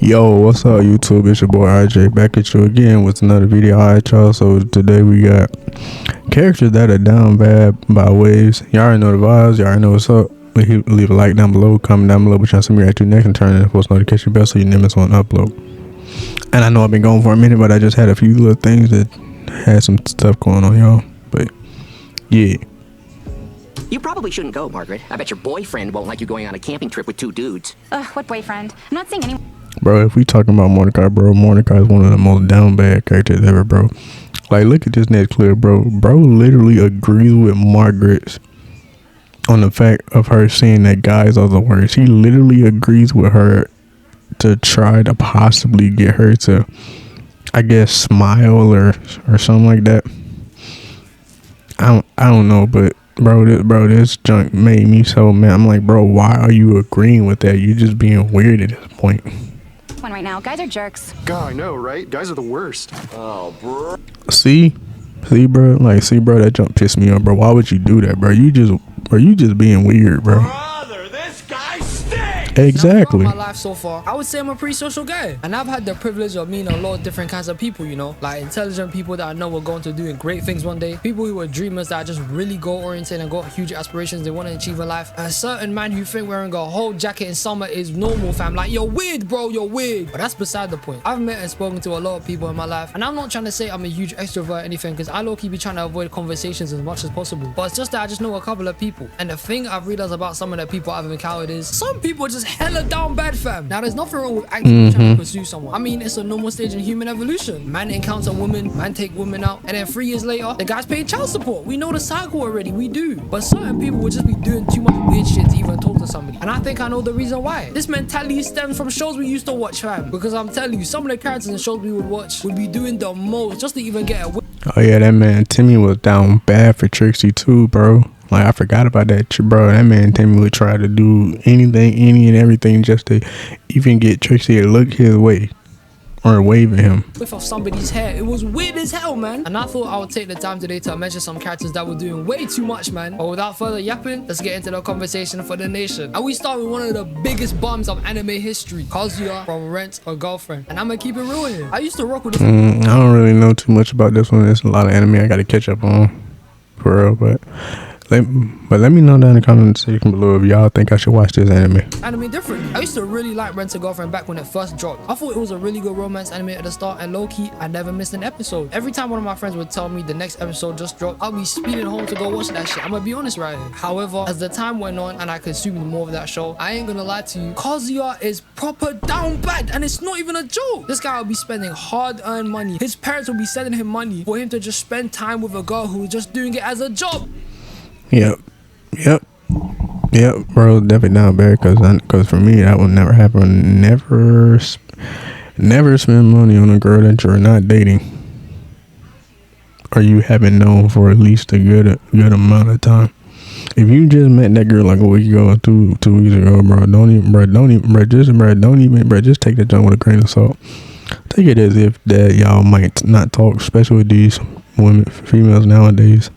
Yo, what's up YouTube? It's your boy RJ back at you again with another video. Alright y'all, so today we got characters that are down bad by waves. Y'all already know the vibes, y'all already know what's up. Leave a like down below, comment down below what y'all see me react to next, and turn on the post notification bell so you never miss one upload. And I know I've been going for a minute, but I just had a few little things that had some stuff going on, y'all. But yeah. You probably shouldn't go, Margaret. I bet your boyfriend won't like you going on a camping trip with two dudes. What boyfriend? I'm not seeing any. Bro, if we talking about Mordecai, bro, Mordecai is one of the most down bad characters ever, bro. Like, look at this next clip, bro. Bro literally agrees with Margaret on the fact of her saying that guys are the worst. He literally agrees with her to try to possibly get her to, I guess, smile or something like that. I don't know, but this junk made me so mad. I'm like, bro, why are you agreeing with that? You just being weird at this point. One right now. Guys are jerks. God, I know, right? Guys are the worst. Oh, bro. See, bro, that jump pissed me off, bro. Why would you do that, bro? You just being weird, bro. Brother, this guy stinks. Exactly. My life so far, I would say I'm a pretty social guy, and I've had the privilege of meeting a lot of different kinds of people, you know, like intelligent people that I know are going to doing great things one day, people who are dreamers that are just really goal oriented and got huge aspirations they want to achieve in life, and a certain man who think wearing a whole jacket in summer is normal, fam. Like, you're weird, bro, you're weird. But that's beside the point. I've met and spoken to a lot of people in my life, and I'm not trying to say I'm a huge extrovert or anything, because I low-key be trying to avoid conversations as much as possible, but it's just that I just know a couple of people, and the thing I've realized about some of the people I've encountered is some people are just hella down bad, fam. Now, there's nothing wrong with actively trying to pursue someone. I mean, it's a normal stage in human evolution. Man encounter women, man take women out, and then 3 years later, the guy's paying child support. We know the cycle already, we do. But certain people would just be doing too much weird shit to even talk to somebody. And I think I know the reason why. This mentality stems from shows we used to watch, fam. Because I'm telling you, some of the characters in shows we would watch would be doing the most just to even get away. Oh yeah, that man Timmy was down bad for Trixie too, bro. Like, I forgot about that, bro. That man Timmy would try to do anything, any and everything just to even get Trixie to look his way or wave at him. Whiff off somebody's hair. It was weird as hell, man. And I thought I would take the time today to mention some characters that were doing way too much, man. But without further yapping, let's get into the conversation for the nation. And we start with one of the biggest bums of anime history, Kazuya from Rent a Girlfriend. And I'm gonna keep it real here. I used to rock with this. I don't really know too much about this one. There's a lot of anime I gotta catch up on, for real, but let me know down in the comment section below if y'all think I should watch this anime Differently. I used to really like Rent a Girlfriend back when it first dropped. I thought it was a really good romance anime at the start, and low-key, I never missed an episode. Every time one of my friends would tell me the next episode just dropped, I'll be speeding home to go watch that shit. I'm gonna be honest right here. However, as the time went on and I consumed more of that show, I ain't gonna lie to you, Kazuya is proper down bad, and it's not even a joke. This guy will be spending hard-earned money. His parents will be sending him money for him to just spend time with a girl who is just doing it as a job. Yep, bro, definitely down bad, because for me that would never happen. Never spend money on a girl that you're not dating or you haven't known for at least a good amount of time. If you just met that girl like a week ago or two weeks ago, bro, just take that junk with a grain of salt. Take it as if that y'all might not talk, especially with these females nowadays.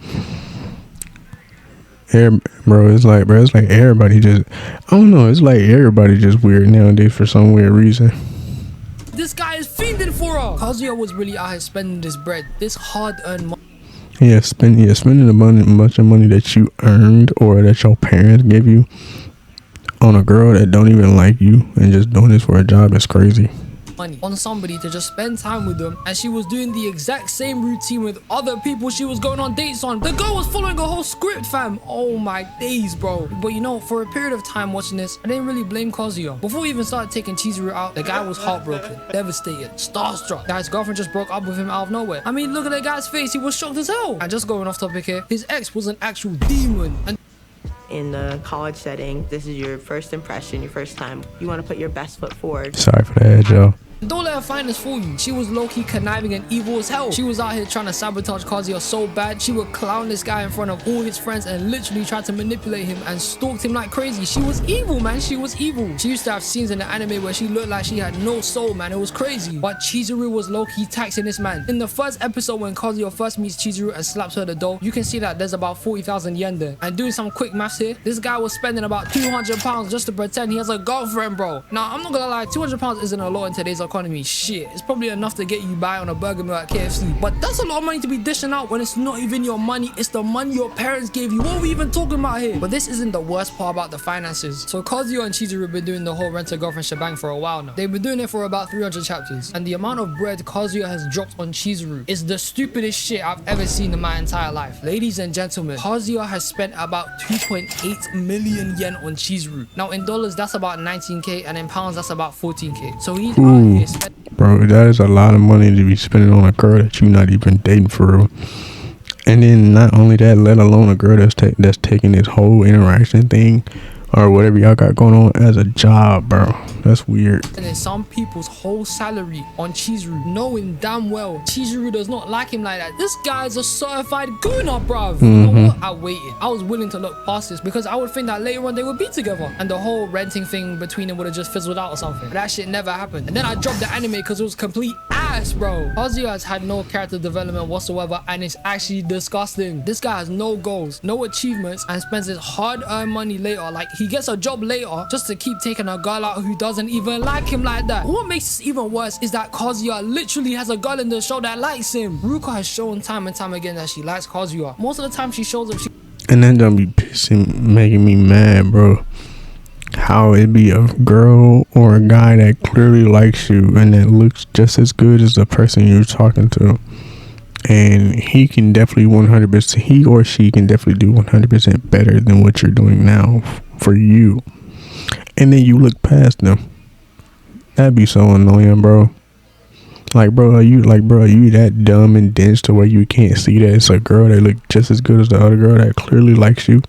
It's like everybody just, I don't know, it's like everybody just weird nowadays for some weird reason. This guy is fiending for her. Kazuya was really out here spending this bread, this hard-earned money. Spending a bunch of money that you earned or that your parents gave you on a girl that don't even like you and just doing this for a job is crazy. Money on somebody to just spend time with them, and she was doing the exact same routine with other people she was going on dates on. The girl was following a whole script, fam. Oh my days, bro. But you know, for a period of time watching this, I didn't really blame Kazuya. Before we even started taking Chizuru out, the guy was heartbroken, devastated, starstruck. Guy's girlfriend just broke up with him out of nowhere. I mean, look at the guy's face, he was shocked as hell. And just going off topic here, his ex was an actual demon. And in the college setting, this is your first impression, your first time. You want to put your best foot forward. Sorry for that, Joe. Don't let her find this for you. She was low-key conniving and evil as hell. She was out here trying to sabotage Kazuya so bad. She would clown this guy in front of all his friends and literally tried to manipulate him and stalked him like crazy. She was evil, man. She was evil. She used to have scenes in the anime where she looked like she had no soul, man. It was crazy. But Chizuru was low-key taxing this man. In the first episode when Kazuya first meets Chizuru and slaps her the dough, you can see that there's about 40,000 yen there. And doing some quick maths here, this guy was spending about 200 pounds just to pretend he has a girlfriend, bro. Now, I'm not gonna lie, 200 pounds isn't a lot in today's economy. Shit, it's probably enough to get you by on a burger meal at KFC. But that's a lot of money to be dishing out when it's not even your money, it's the money your parents gave you. What are we even talking about here? But this isn't the worst part about the finances. So Kazuya and Chizuru have been doing the whole rent-a-girlfriend shebang for a while now. They've been doing it for about 300 chapters. And the amount of bread Kazuya has dropped on Chizuru is the stupidest shit I've ever seen in my entire life. Ladies and gentlemen, Kazuya has spent about 2.8 million yen on Chizuru. Now in dollars, that's about 19k, and in pounds, that's about 14k. So he's out here spending. Bro, that is a lot of money to be spending on a girl that you're not even dating for real. And then not only that, let alone a girl that's taking this whole interaction thing or whatever y'all got going on as a job, bro. That's weird. And then some people's whole salary on Chizuru, knowing damn well Chizuru does not like him like that. This guy's a certified gooner, bruv. You know what? I waited. I was willing to look past this because I would think that later on they would be together and the whole renting thing between them would have just fizzled out or something. But that shit never happened. And then I dropped the anime because it was complete ass, bro. Kazuya has had no character development whatsoever, and it's actually disgusting. This guy has no goals, no achievements, and spends his hard-earned money later. Like, he gets a job later just to keep taking a girl out who doesn't even like him like that. What makes this even worse is that Kazuya literally has a girl in the show that likes him. Ruka has shown time and time again that she likes Kazuya. Most of the time she shows up, And that don't be making me mad, bro. How it be a girl or a guy that clearly likes you and that looks just as good as the person you're talking to, and he can definitely 100%, he or she can definitely do 100% better than what you're doing now for you, and then you look past them. That'd be so annoying, bro. Like, bro, are you that dumb and dense to where you can't see that it's a girl that look just as good as the other girl that clearly likes you?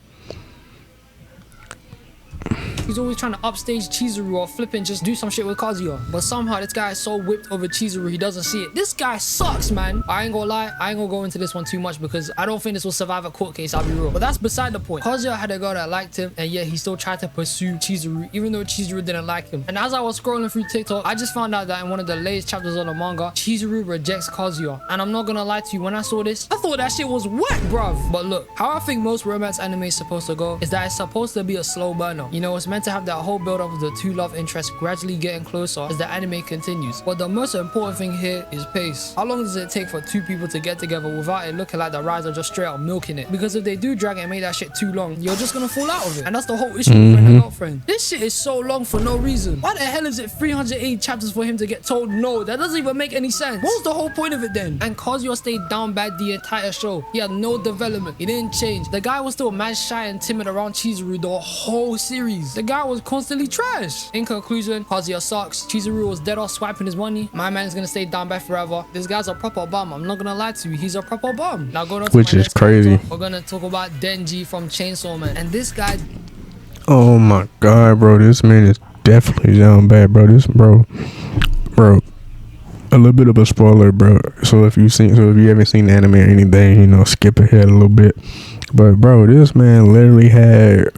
he's always trying to upstage Chizuru or flipping just do some shit with Kazuya. But somehow this guy is so whipped over Chizuru he doesn't see it. This guy sucks, man. I ain't gonna lie, I ain't gonna go into this one too much because I don't think this will survive a court case, I'll be real. But that's beside the point. Kazuya had a girl that liked him, and yet he still tried to pursue Chizuru even though Chizuru didn't like him. And as I was scrolling through TikTok, I just found out that in one of the latest chapters of the manga, Chizuru rejects Kazuya. And I'm not gonna lie to you, when I saw this, I thought that shit was wet, bruv. But look, how I think most romance anime is supposed to go is that it's supposed to be a slow burner. You know, it's meant to have that whole build up of the two love interests gradually getting closer as the anime continues. But the most important thing here is pace. How long does it take for two people to get together without it looking like the rise are just straight up milking it? Because if they do drag it and make that shit too long, you're just gonna fall out of it. And that's the whole issue with friend and girlfriend. This shit is so long for no reason. Why the hell is it 308 chapters for him to get told no? That doesn't even make any sense. What was the whole point of it then? And Kazuya stayed down bad the entire show. He had no development. He didn't change. The guy was still mad shy and timid around Chizuru the whole series. The guy was constantly trash. In conclusion, Kazuya sucks. Chizuru was dead off swiping his money. My man is gonna stay down bad forever. This guy's a proper bum. I'm not gonna lie to you. He's a proper bum. Now going on to Which my is next crazy. character, we're gonna talk about Denji from Chainsaw Man. And this guy, Oh my god, bro, this man is definitely down bad, bro. Bro, a little bit of a spoiler, bro. So if you haven't seen the anime or anything, you know, skip ahead a little bit. But bro, this man literally had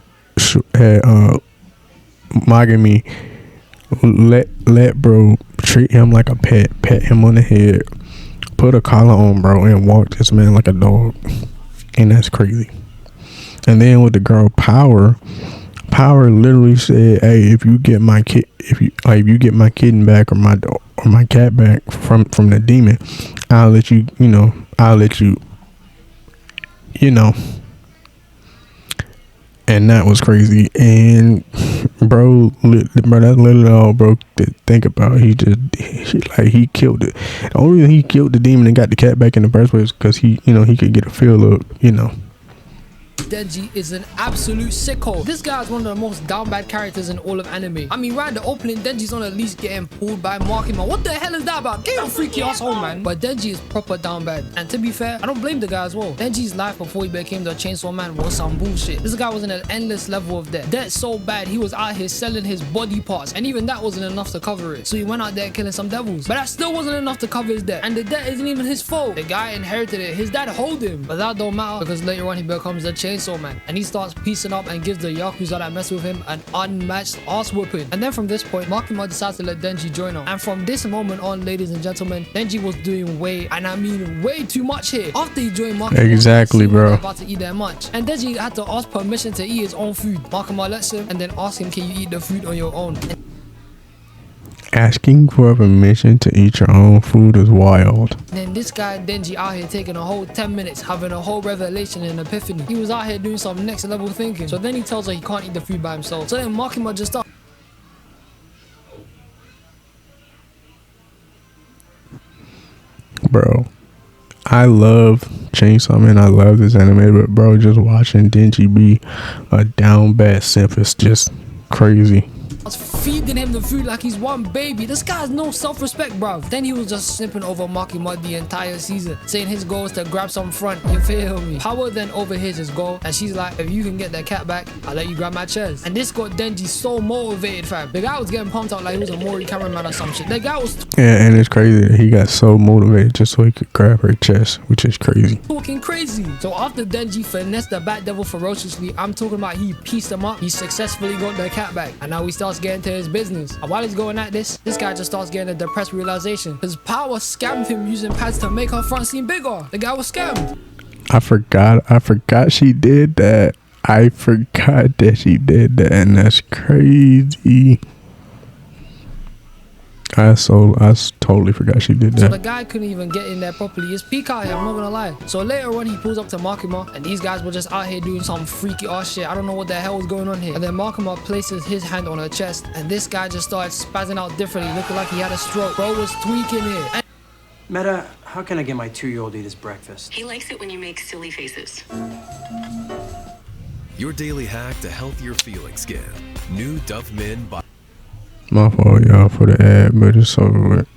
Magami let bro treat him like a pet him on the head, put a collar on, bro, and walk this man like a dog. And that's crazy. And then with the girl Power literally said, hey, if you get my kitten back or my cat back from the demon, I'll let you and that was crazy. And bro, that's literally all bro think about. He killed it. The only reason he killed the demon and got the cat back in the first place was because he could get a feel of, Denji is an absolute sicko. This guy is one of the most down bad characters in all of anime. I mean, right at the opening, Denji's on at least getting pulled by Makima. What the hell is that about? Get your freaky ass home, man. But Denji is proper down bad. And to be fair, I don't blame the guy as well. Denji's life before he became the Chainsaw Man was some bullshit. This guy was in an endless level of debt. Debt so bad, he was out here selling his body parts. And even that wasn't enough to cover it. So he went out there killing some devils. But that still wasn't enough to cover his debt. And the debt isn't even his fault. The guy inherited it. His dad hold him. But that don't matter because later on he becomes the Chainsaw Man. And he starts piecing up and gives the Yakuza that mess with him an unmatched ass whooping. And then from this point, Makima decides to let Denji join her. And from this moment on, ladies and gentlemen, Denji was doing way, and I mean way too much here. After he joined Makima, exactly, bro, about to eat their lunch. And Denji had to ask permission to eat his own food. Makima lets him and then asks him, can you eat the food on your own? Asking for permission to eat your own food is wild. Then this guy Denji out here taking a whole 10 minutes, having a whole revelation and epiphany. He was out here doing some next level thinking. So then he tells her he can't eat the food by himself. So then Makima just starts. Bro, I love Chainsaw Man. I love this anime, but bro, just watching Denji be a down bad simp is just crazy. Feeding him the food like he's one baby. This guy has no self-respect, bro. Then he was just snipping over Makima the entire season, saying his goal is to grab some front. You feel me? Power then overhears his goal, and she's like, if you can get that cat back, I'll let you grab my chest. And this got Denji so motivated, fam. The guy was getting pumped out like he was a Mori cameraman or some shit. The guy was yeah, and it's crazy that he got so motivated just so he could grab her chest, which is crazy. Talking crazy. So after Denji finessed the Bat Devil ferociously, I'm talking about he pieced him up. He successfully got the cat back, and now he starts getting to his business. And while he's going at this guy just starts getting a depressed realization. His power scammed him using pads to make her front seem bigger. The guy was scammed. I forgot she did that. I forgot that she did that, and that's crazy. I totally forgot she did that. So the guy couldn't even get in there properly. It's peak out here, I'm not gonna lie. So later on he pulls up to Makima, and these guys were just out here doing some freaky ass shit. I don't know what the hell was going on here. And then Makima places his hand on her chest, and this guy just started spazzing out differently, looking like he had a stroke. Bro was tweaking here. And Meta, how can I get my 2-year-old eat his breakfast? He likes it when you make silly faces. Your daily hack to healthier feeling skin. New Dove Men by... My fault, y'all, for the ad, but it's over with.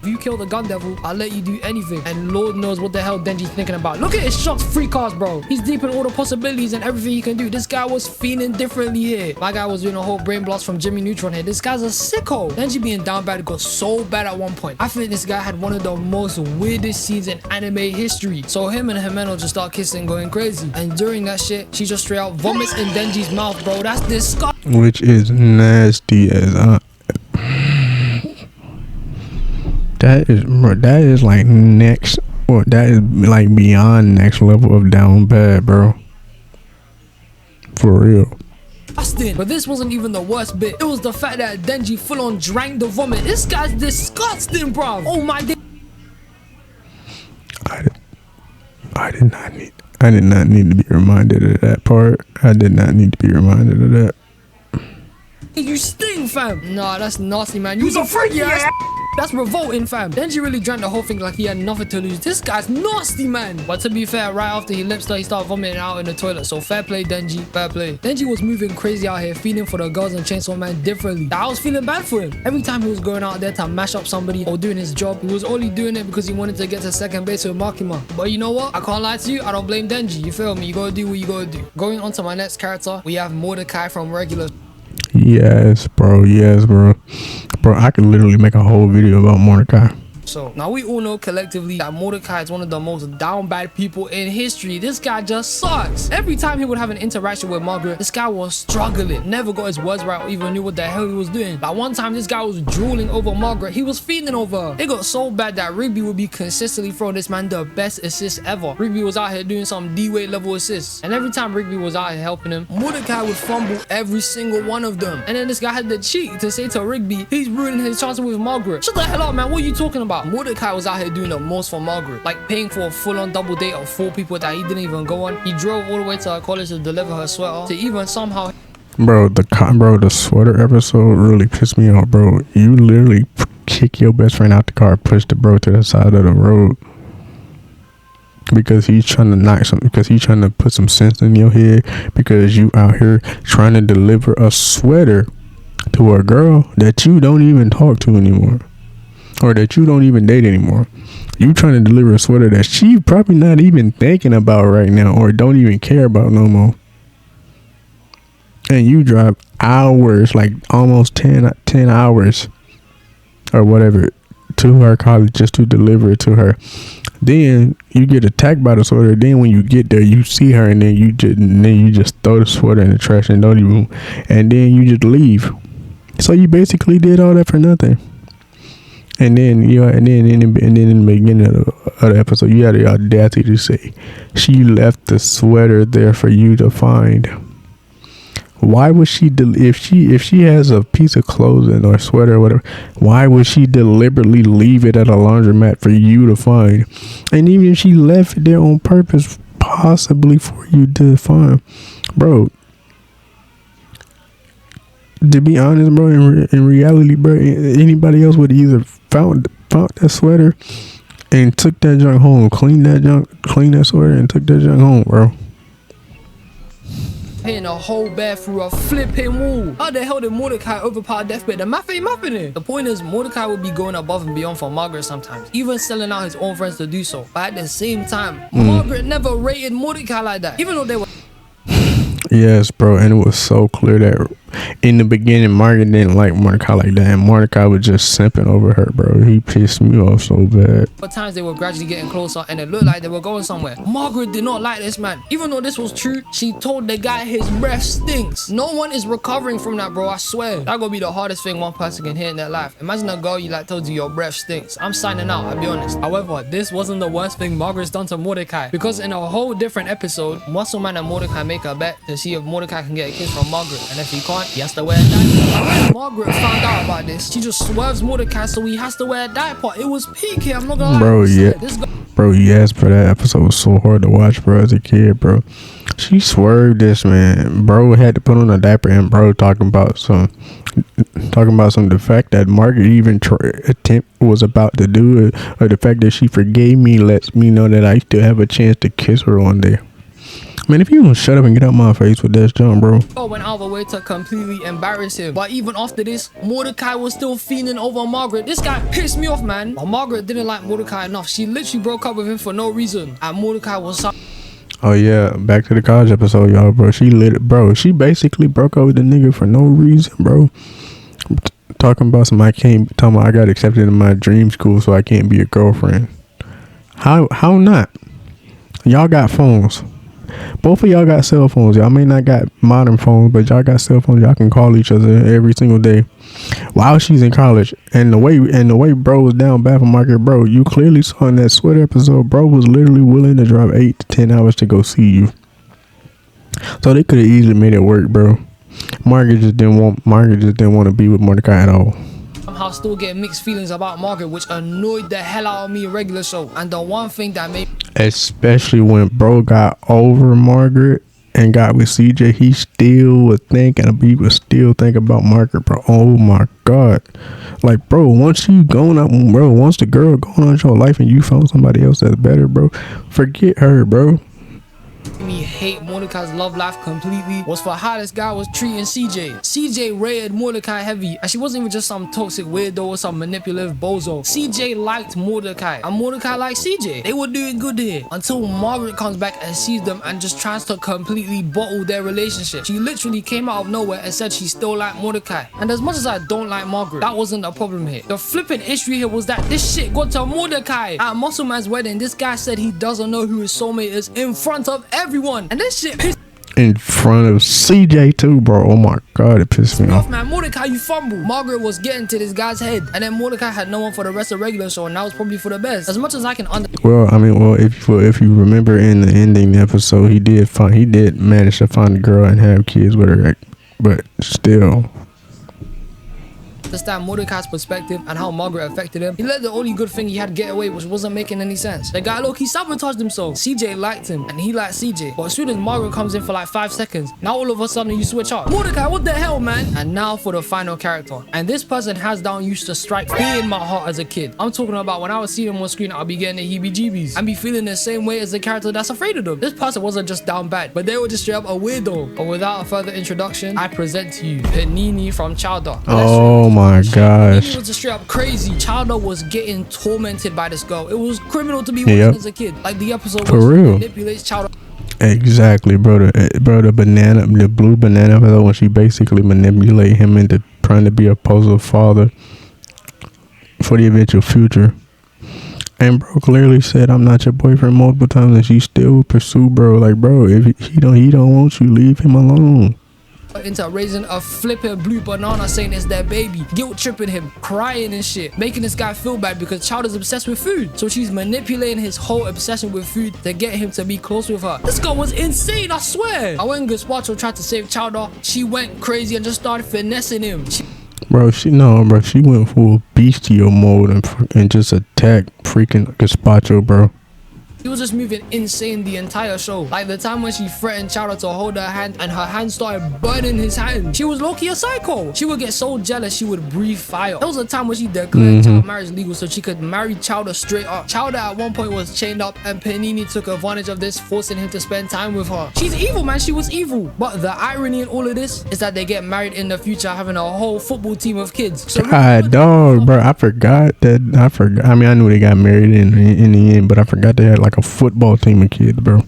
if you kill the gun devil, I'll let you do anything. And Lord knows what the hell Denji's thinking about. Look at his shots, free cars, bro. He's deep in all the possibilities and everything he can do. This guy was feeling differently here. My guy was doing a whole brain blast from Jimmy Neutron here. This guy's a sicko. Denji being down bad got so bad at one point. I think this guy had one of the most weirdest scenes in anime history. So him and Himeno just start kissing, going crazy. And during that shit, she just straight out vomits in Denji's mouth, bro. That's disgusting. Which is nasty as that is like next, or that is like beyond next level of down bad, bro. For real. But this wasn't even the worst bit. It was the fact that Denji full on drank the vomit. This guy's disgusting, bro. Oh my god. I did not need to be reminded of that part. I did not need to be reminded of that. You sting, fam. Nah, that's nasty, man. You's a freaky ass. That's revolting, fam. Denji really drank the whole thing like he had nothing to lose. This guy's nasty, man. But to be fair, right after he lips her, he started vomiting out in the toilet. So fair play, Denji. Fair play. Denji was moving crazy out here, feeling for the girls and Chainsaw Man differently. I was feeling bad for him. Every time he was going out there to mash up somebody or doing his job, he was only doing it because he wanted to get to second base with Makima. But you know what? I can't lie to you. I don't blame Denji. You feel me? You gotta do what you gotta do. Going on to my next character, we have Mordecai from Regular. Yes, bro. Yes, bro. Bro, I could literally make a whole video about Mordecai. So now we all know collectively that Mordecai is one of the most down bad people in history. This guy just sucks. Every time he would have an interaction with Margaret, this guy was struggling. Never got his words right or even knew what the hell he was doing. Like one time this guy was drooling over Margaret. He was feeding over her. It got so bad that Rigby would be consistently throwing this man the best assist ever. Rigby was out here doing some D-weight level assists. And every time Rigby was out here helping him, Mordecai would fumble every single one of them. And then this guy had the cheek to say to Rigby, he's ruining his chances with Margaret. Shut the hell up, man. What are you talking about? Mordecai was out here doing the most for Margaret, like paying for a full-on double date of 4 people that he didn't even go on. He drove all the way to her college to deliver her sweater, to even somehow... Bro, the sweater episode really pissed me off, bro. You literally kick your best friend out the car, push the bro to the side of the road. because he's trying to knock something, because he's trying to put some sense in your head, because you out here trying to deliver a sweater to a girl that you don't even talk to anymore, or that you don't even date anymore. You trying to deliver a sweater that she probably not even thinking about right now, or don't even care about no more. And you drive hours, like almost 10 hours or whatever, to her college just to deliver it to her. Then you get attacked by the sweater. Then when you get there, you see her, and then you just throw the sweater in the trash and don't even, and then you just leave. So you basically did all that for nothing. And then in the beginning of the episode, you had the audacity to say she left the sweater there for you to find. Why would she if she has a piece of clothing or sweater or whatever, why would she deliberately leave it at a laundromat for you to find? And even if she left it there on purpose, possibly for you to find, bro, to be honest, bro, in reality, bro, anybody else would either found that sweater and took that junk home, cleaned that sweater and took that junk home, bro. Hitting a whole bear through a flipping wall. How the hell did Mordecai overpower Deathbed? The math ain't mapping it. The point is, Mordecai would be going above and beyond for Margaret sometimes, even selling out his own friends to do so. But at the same time, Margaret never rated Mordecai like that, even though they were. Yes, bro, and it was so clear that in the beginning, Margaret didn't like Mordecai like that, and Mordecai was just simping over her, bro. He pissed me off so bad. But times they were gradually getting closer, and it looked like they were going somewhere. Margaret did not like this man. Even though this was true, she told the guy his breath stinks. No one is recovering from that, bro, I swear. That gonna be the hardest thing one person can hear in their life. Imagine a girl you like told you your breath stinks. I'm signing out, I'll be honest. However, this wasn't the worst thing Margaret's done to Mordecai, because in a whole different episode, Muscle Man and Mordecai make a bet to see if Mordecai can get a kiss from Margaret, and if he can't, he has to wear a diaper. When Margaret found out about this, she just swerves Mordecai so he has to wear a diaper. It was peak here, I'm not gonna lie. Bro, yeah. Bro, yes, bro, that episode was so hard to watch, bro, as a kid, bro. She swerved this, man. Bro had to put on a diaper, and bro talking about the fact that Margaret even was about to do it, or the fact that she forgave me lets me know that I still have a chance to kiss her one day. Man, if you don't shut up and get out my face with that jump, bro. Went out of the way to completely embarrass him. But even after this, Mordecai was still fiending over Margaret. This guy pissed me off, man. But Margaret didn't like Mordecai enough. She literally broke up with him for no reason. And Mordecai was so. Oh yeah, back to the college episode, y'all, bro. She basically broke up with the nigga for no reason, bro. Talking about I got accepted in my dream school, so I can't be a girlfriend. How not? Y'all got phones. Both of y'all got cell phones. Y'all may not got modern phones, but y'all got cell phones. Y'all can call each other every single day while she's in college. And the way bro was down bad for Margaret, bro, you clearly saw in that sweater episode, bro was literally willing to drive 8 to 10 hours to go see you. So they could have easily made it work, bro. Margaret just didn't want to be with Mordecai at all. Somehow still getting mixed feelings about Margaret, which annoyed the hell out of me in regular show. And the one thing that made, especially when bro got over Margaret and got with CJ, he still was thinking about Margaret, bro. Oh my god. Like, bro, once the girl going on your life and you found somebody else that's better, bro, forget her, bro. Me hate Mordecai's love life completely was for how this guy was treating CJ. CJ rated Mordecai heavy, and she wasn't even just some toxic weirdo or some manipulative bozo. CJ liked Mordecai, and Mordecai liked CJ. They were doing good here until Margaret comes back and sees them and just tries to completely bottle their relationship. She literally came out of nowhere and said she still liked Mordecai. And as much as I don't like Margaret, that wasn't the problem here. The flipping issue here was that this shit got to Mordecai. At Muscle Man's wedding, this guy said he doesn't know who his soulmate is in front of everyone, and this shit pissed in front of CJ too, bro. Oh my god, it pissed me off, man. Mordecai, you fumble. Margaret was getting to this guy's head, and then Mordecai had no one for the rest of the regular show, and that was probably for the best. As much as I can if you remember in the ending episode, he did manage to find a girl and have kids with her, but still. understand Mordecai's perspective and how Margaret affected him. He let the only good thing he had get away, which wasn't making any sense. The guy low-key sabotaged himself. CJ liked him and he liked CJ. But as soon as Margaret comes in for like 5 seconds, now all of a sudden you switch up. Mordecai, what the hell, man? And now for the final character. And this person hands down used to strike fear in my heart as a kid. I'm talking about when I was seeing him on screen, I'll be getting the heebie-jeebies and be feeling the same way as the character that's afraid of them. This person wasn't just down bad, but they were just straight up a weirdo. But without a further introduction, I present to you Panini from Chowder. Oh my gosh. Panini was just straight up crazy. Chowder was getting tormented by this girl. It was criminal to be watching as a kid. Like the episode for real manipulates Chowder. Exactly, bro. The banana, the blue banana, when she basically manipulate him into trying to be a positive father for the eventual future. And bro clearly said, "I'm not your boyfriend" multiple times, and she still would pursue, bro. Like, bro, if he don't want you, leave him alone. Into raising a flipping blue banana, saying it's their baby, guilt tripping him, crying and shit, making this guy feel bad because Chowder's obsessed with food. So she's manipulating his whole obsession with food to get him to be close with her. This girl was insane, I swear. And when Gazpacho tried to save Chowder, she went crazy and just started finessing him. Bro, she went full bestial mode and just attacked freaking Gazpacho, bro. He was just moving insane the entire show. Like the time when she threatened Chowder to hold her hand and her hand started burning his hand. She was low-key a psycho. She would get so jealous she would breathe fire. There was a time when she declared child marriage legal so she could marry Chowder straight up. Chowder at one point was chained up and Panini took advantage of this, forcing him to spend time with her. She's evil, man. She was evil. But the irony in all of this is that they get married in the future, having a whole football team of kids. So God, dog, bro. I forgot. I mean, I knew they got married in the end, but I forgot they had like a football team of kids, bro.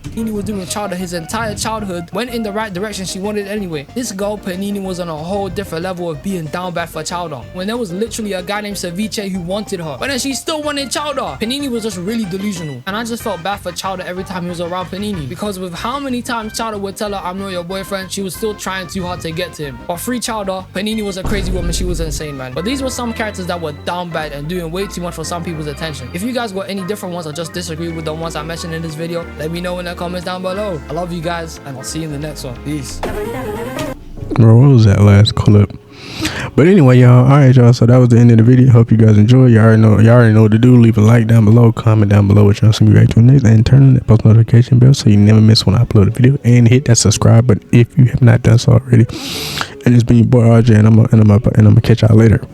Panini was doing with Chowder his entire childhood went in the right direction she wanted anyway. This girl Panini was on a whole different level of being down bad for Chowder when there was literally a guy named Ceviche who wanted her, but then she still wanted Chowder. Panini was just really delusional, and I just felt bad for Chowder every time he was around Panini, because with how many times Chowder would tell her I'm not your boyfriend, she was still trying too hard to get to him. But free Chowder, Panini was a crazy woman. She was insane, man. But these were some characters that were down bad and doing way too much for some people's attention. If you guys got any different ones or just disagree with the ones I mentioned in this video, let me know in the comments down below. I love you guys, and I'll see you in the next one. Peace. Bro, what was that last clip? But anyway, y'all, alright, y'all, so that was the end of the video. Hope you guys enjoyed. Y'all already know what to do. Leave a like down below, comment down below what y'all see me react to next, and turn on that post notification bell so you never miss when I upload a video, and hit that subscribe button if you have not done so already. And it's been your boy RJ, and I'm gonna catch y'all later.